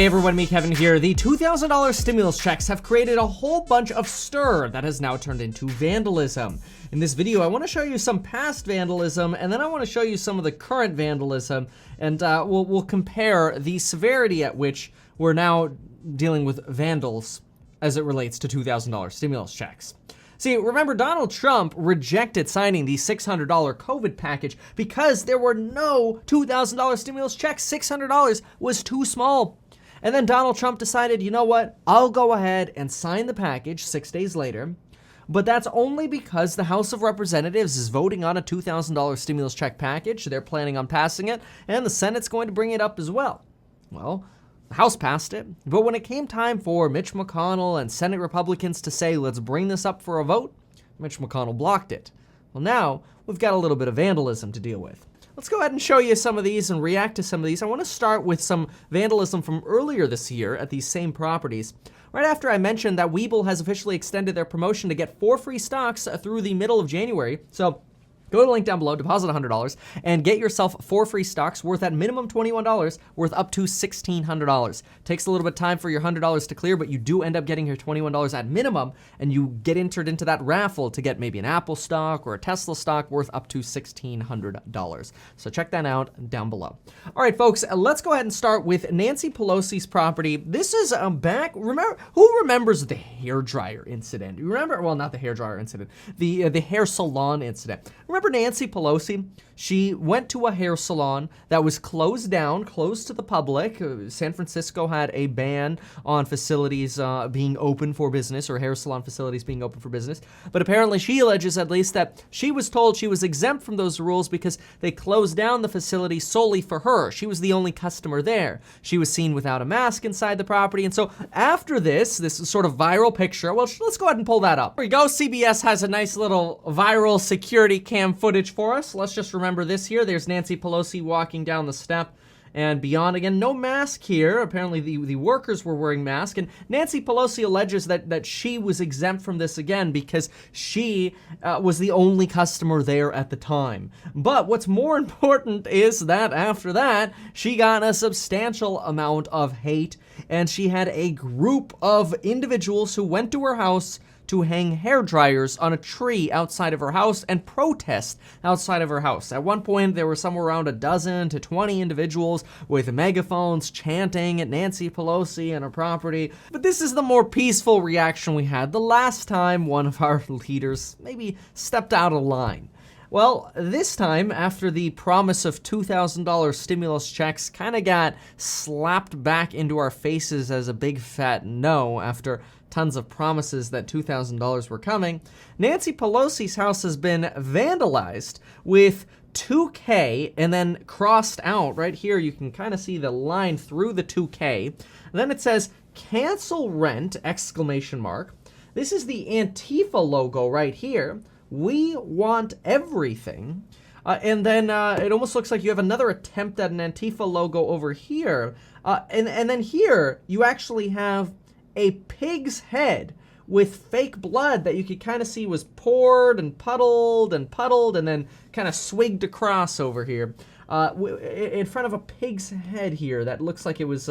Hey everyone, me Kevin here. The $2,000 stimulus checks have created a whole bunch of stir that has now turned into vandalism. In this video, I want to show you some past vandalism, and then I want to show you some of the current vandalism, and we'll compare the severity at which we're now dealing with vandals as it relates to $2,000 stimulus checks. See, remember, Donald Trump rejected signing the $600 COVID package because there were no $2,000 stimulus checks. $600 was too small. And then Donald Trump decided, you know what, I'll go ahead and sign the package 6 days later. But that's only because the House of Representatives is voting on a $2,000 stimulus check package. They're planning on passing it, and the Senate's going to bring it up as well. Well, the House passed it, but when it came time for Mitch McConnell and Senate Republicans to say, let's bring this up for a vote, Mitch McConnell blocked it. Well, now we've got a little bit of vandalism to deal with. Let's go ahead and show you some of these and react to some of these. I want to start with some vandalism from earlier this year at these same properties. Right after I mentioned that Webull has officially extended their promotion to get 4 free stocks through the middle of January. So go to the link down below, deposit $100, and get yourself 4 free stocks worth at minimum $21, worth up to $1,600. Takes a little bit of time for your $100 to clear, but you do end up getting your $21 at minimum, and you get entered into that raffle to get maybe an Apple stock or a Tesla stock worth up to $1,600. So check that out down below. All right, folks, let's go ahead and start with Nancy Pelosi's property. This is back, who remembers the hairdryer incident? You remember, well, not the hairdryer incident, the hair salon incident. Remember Nancy Pelosi? She went to a hair salon that was closed down, closed to the public. San Francisco had a ban on facilities being open for business, or hair salon facilities being open for business. But apparently she alleges, at least, that she was told she was exempt from those rules because they closed down the facility solely for her. She was the only customer there. She was seen without a mask inside the property. And so after this sort of viral picture, well, let's go ahead and pull that up. Here we go. CBS has a nice little viral security cam footage for us. Let's just remember this here. There's Nancy Pelosi walking down the step and beyond. Again, no mask here. Apparently the workers were wearing masks, and Nancy Pelosi alleges that she was exempt from this again because she was the only customer there at the time. But what's more important is that after that, she got a substantial amount of hate, and she had a group of individuals who went to her house to hang hair dryers on a tree outside of her house and protest outside of her house. At one point, there were somewhere around 12 to 20 individuals with megaphones chanting at Nancy Pelosi and her property. But this is the more peaceful reaction we had the last time one of our leaders maybe stepped out of line. Well, this time, after the promise of $2,000 stimulus checks kind of got slapped back into our faces as a big fat no after tons of promises that $2,000 were coming, Nancy Pelosi's house has been vandalized with 2K and then crossed out. Right here, you can kind of see the line through the 2K. And then it says, cancel rent, exclamation mark. This is the Antifa logo right here. We want everything. And then it almost looks like you have another attempt at an Antifa logo over here. And then here, you actually have a pig's head with fake blood that you could kind of see was poured and puddled and then kind of swigged across over here in front of a pig's head here that looks like it was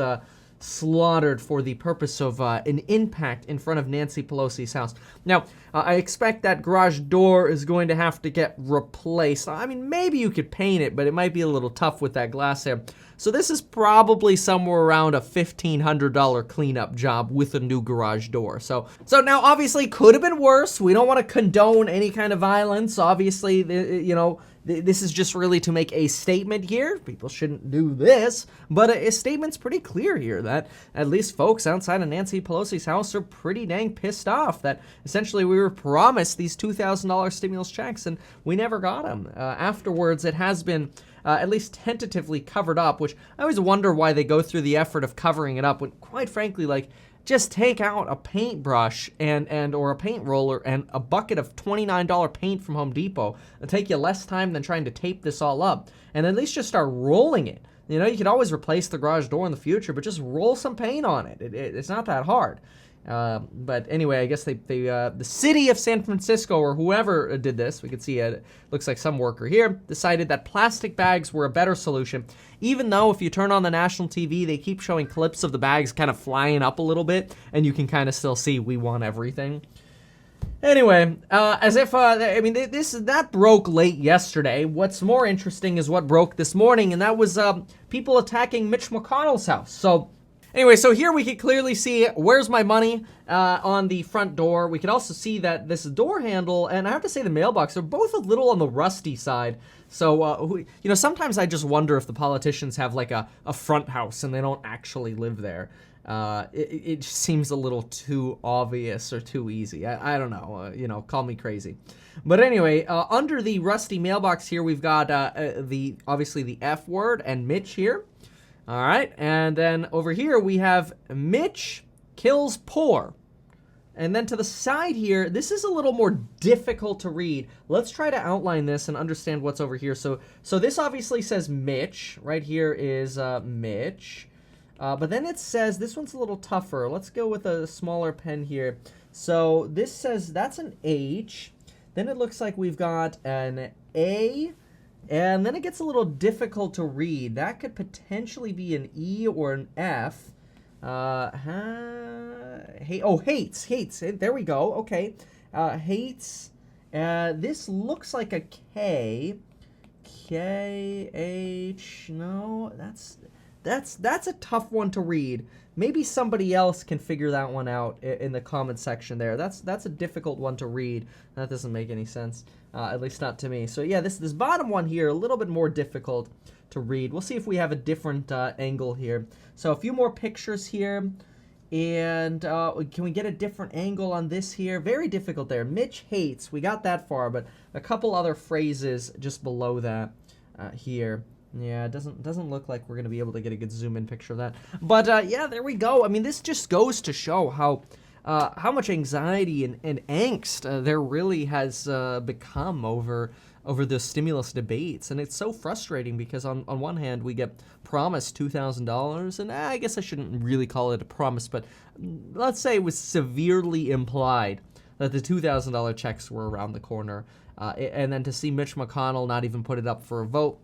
slaughtered for the purpose of an impact in front of Nancy Pelosi's house. Now, I expect that garage door is going to have to get replaced. I mean, maybe you could paint it, but it might be a little tough with that glass there. So this is probably somewhere around a $1,500 cleanup job with a new garage door. So now, obviously, could have been worse. We don't want to condone any kind of violence. Obviously, you know, this is just really to make a statement here. People shouldn't do this, but a statement's pretty clear here that at least folks outside of Nancy Pelosi's house are pretty dang pissed off that essentially we were promised these $2,000 stimulus checks and we never got them. Afterwards, it has been at least tentatively covered up, which I always wonder why they go through the effort of covering it up when, quite frankly, like, just take out a paintbrush and or a paint roller and a bucket of $29 paint from Home Depot. It'll take you less time than trying to tape this all up, and at least just start rolling it. You know, you could always replace the garage door in the future, but just roll some paint on it. It's not that hard. But anyway, I guess the city of San Francisco or whoever did this, we could see it looks like some worker here, decided that plastic bags were a better solution. Even though if you turn on the national TV, they keep showing clips of the bags kind of flying up a little bit, and you can kind of still see we want everything. Anyway, as if, I mean, that broke late yesterday. What's more interesting is what broke this morning, and that was people attacking Mitch McConnell's house. So anyway, so here we can clearly see "Where's my money" on the front door. We can also see that this door handle, and I have to say the mailbox, are both a little on the rusty side. So, you know, sometimes I just wonder if the politicians have like a front house and they don't actually live there. It just seems a little too obvious or too easy. I don't know, you know, call me crazy. But anyway, under the rusty mailbox here, we've got obviously the F word and Mitch here. All right, and then over here we have Mitch kills poor. And then to the side here, this is a little more difficult to read. Let's try to outline this and understand what's over here. So this obviously says Mitch. Right here is Mitch. But then it says, this one's a little tougher. Let's go with a smaller pen here. So this says that's an H. Then it looks like we've got an A. And then it gets a little difficult to read. That could potentially be an E or an F. Hates. There we go. Okay. Hates. This looks like a K. K-H. No, that's a tough one to read. Maybe somebody else can figure that one out in the comment section there. That's a difficult one to read. That doesn't make any sense, at least not to me. So yeah, this bottom one here, a little bit more difficult to read. We'll see if we have a different angle here. So a few more pictures here. And can we get a different angle on this here? Very difficult there. Mitch hates. We got that far, but a couple other phrases just below that here. Yeah, it doesn't look like we're going to be able to get a good zoom-in picture of that. But, yeah, there we go. I mean, this just goes to show how much anxiety and angst there really has become over the stimulus debates. And it's so frustrating because on one hand, we get promised $2,000. And I guess I shouldn't really call it a promise, but let's say it was severely implied that the $2,000 checks were around the corner. And then to see Mitch McConnell not even put it up for a vote,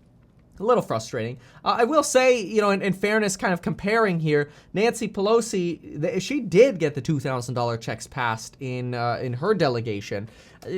a little frustrating. I will say, you know, in fairness, kind of comparing here, Nancy Pelosi, she did get the $2,000 checks passed in her delegation.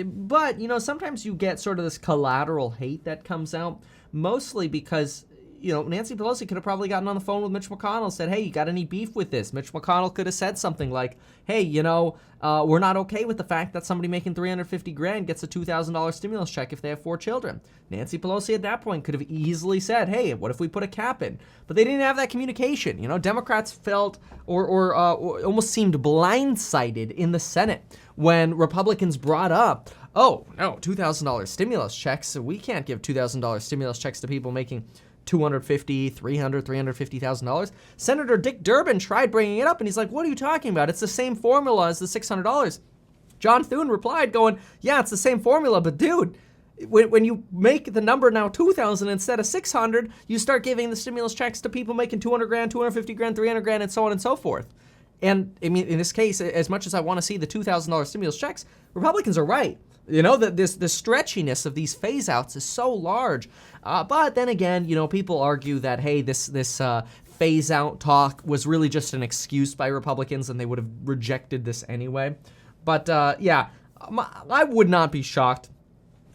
But, you know, sometimes you get sort of this collateral hate that comes out, mostly because, you know, Nancy Pelosi could have probably gotten on the phone with Mitch McConnell and said, hey, you got any beef with this? Mitch McConnell could have said something like, hey, you know, we're not okay with the fact that somebody making $350,000 gets a $2,000 stimulus check if they have 4 children. Nancy Pelosi at that point could have easily said, hey, what if we put a cap in? But they didn't have that communication. You know, Democrats felt or almost seemed blindsided in the Senate when Republicans brought up, oh, no, $2,000 stimulus checks. So we can't give $2,000 stimulus checks to people making $250,000, $300,000, $350,000. Senator Dick Durbin tried bringing it up, and he's like, what are you talking about? It's the same formula as the $600. John Thune replied going, yeah, it's the same formula, but dude, when you make the number now 2,000 instead of 600, you start giving the stimulus checks to people making $200,000, $250,000, $300,000, and so on and so forth. And I mean, in this case, as much as I want to see the $2,000 stimulus checks, Republicans are right. You know, the stretchiness of these phase outs is so large. But then again, you know, people argue that, hey, this phase out talk was really just an excuse by Republicans and they would have rejected this anyway. But yeah, I would not be shocked,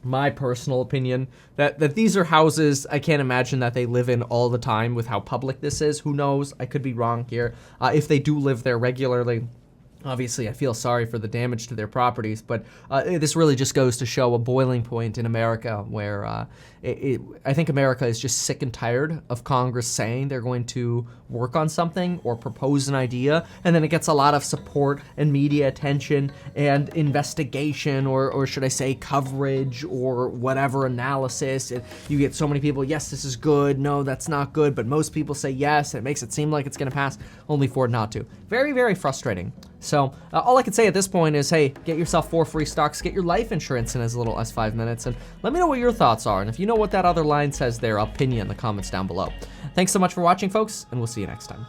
my personal opinion, that these are houses I can't imagine that they live in all the time with how public this is. Who knows? I could be wrong here. If they do live there regularly, obviously, I feel sorry for the damage to their properties, but this really just goes to show a boiling point in America where I think America is just sick and tired of Congress saying they're going to work on something or propose an idea, and then it gets a lot of support and media attention and investigation, or should I say coverage or whatever analysis. And you get so many people, yes, this is good, no, that's not good, but most people say yes, and it makes it seem like it's going to pass, only for it not to. Very, very frustrating. So all I can say at this point is, hey, get yourself 4 free stocks, get your life insurance in as little as 5 minutes, and let me know what your thoughts are. And if you know what that other line says there, I'll pin you in the comments down below. Thanks so much for watching, folks, and we'll see you next time.